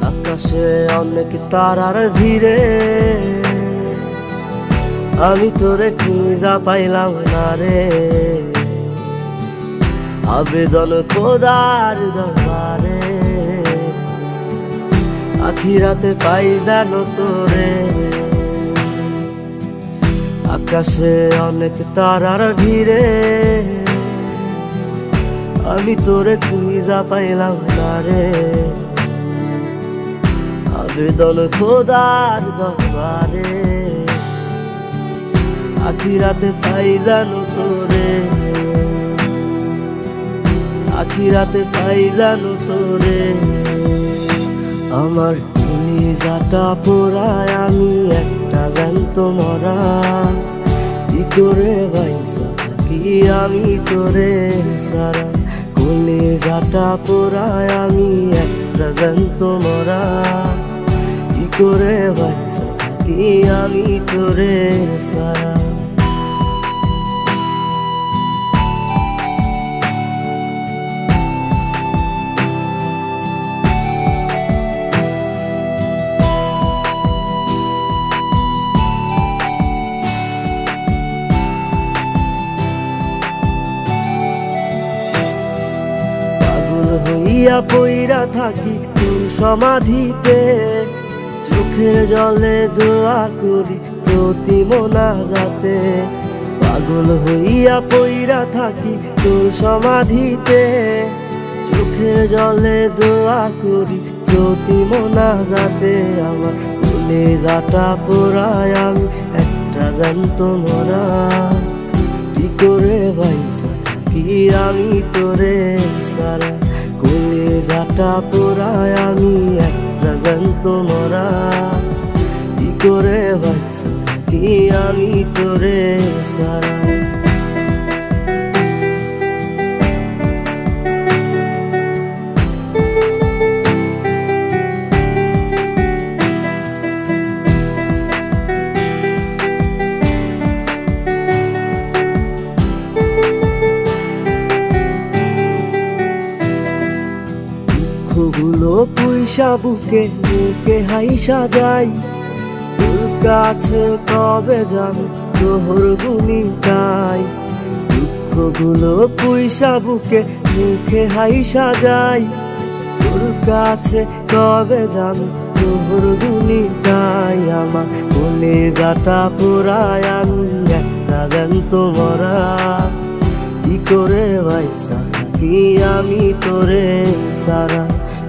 আকাশে অনেক তারার ভিড়ে আমি তোরে খুঁজা পাইলাম না রে। আবেদন খোদার দরবারে আখিরাতে পাই জানো তোরে। আকাশে অনেক তারার ভিড়ে আমি তোরে খুঁজা পাইলাম না রে। আবেদন খোদার দরবারে আখিরাতে পাই জানো তোরে। আখিরাতে পাই জানো তোরে। আমার কলিজাটা পোড়ায় আমি একটা জ্যান্ত মরা। কি করে বাইসা থাকি আমি তোরে সারা। কলিজাটা পোড়ায় আমি একটা জ্যান্ত মরা। কি করে বাইসা থাকি আমি তোরে সারা। হইয়া পইরা থাকি তোর সমাধিতে। চোখের জলে দোয়া করি প্রতি মোনাজাতে। পাগল হইয়া পইরা থাকি তোর সমাধিতে। চোখের জলে দোয়া করি প্রতি মোনাজাতে। আমার কলিজাটা পোড়ায় আমি একটা জ্যান্ত মরা। কি করে বাইসা থাকি আমি তোরে সারা। কলিজাটা পোড়ায় আমি একটা জ্যান্ত মরা। কি করে বাইসা থাকি আমি তোরে সারা। দুঃখগুলো পুইসা বুকে বুকে হাইসা যাই। তোর কাছে কবে যাবো তোর গুনি গাই। দুঃখগুলো পুইসা বুকে বুকে হাইসা যাই। তোর কাছে কবে যাবো তোর গুনি গাই। আমার কলিজাটা পোড়ায় আমি একটা জ্যান্ত মরা। কি করে বাইসা থাকি আমি তোরে সারা।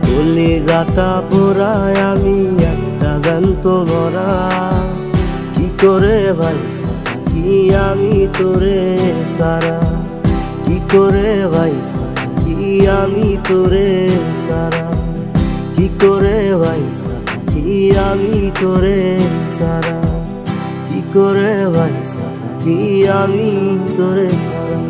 কলিজাটা পোড়ায় আমি একটা জ্যান্ত মরা। কি করে বাইসা থাকি আমি তোরে সারা। কি করে বাইসা থাকি আমি তোরে সারা। কি করে বাইসা থাকি আমি তোরে সারা। কি করে বাইসা থাকি আমি তোরে সারা।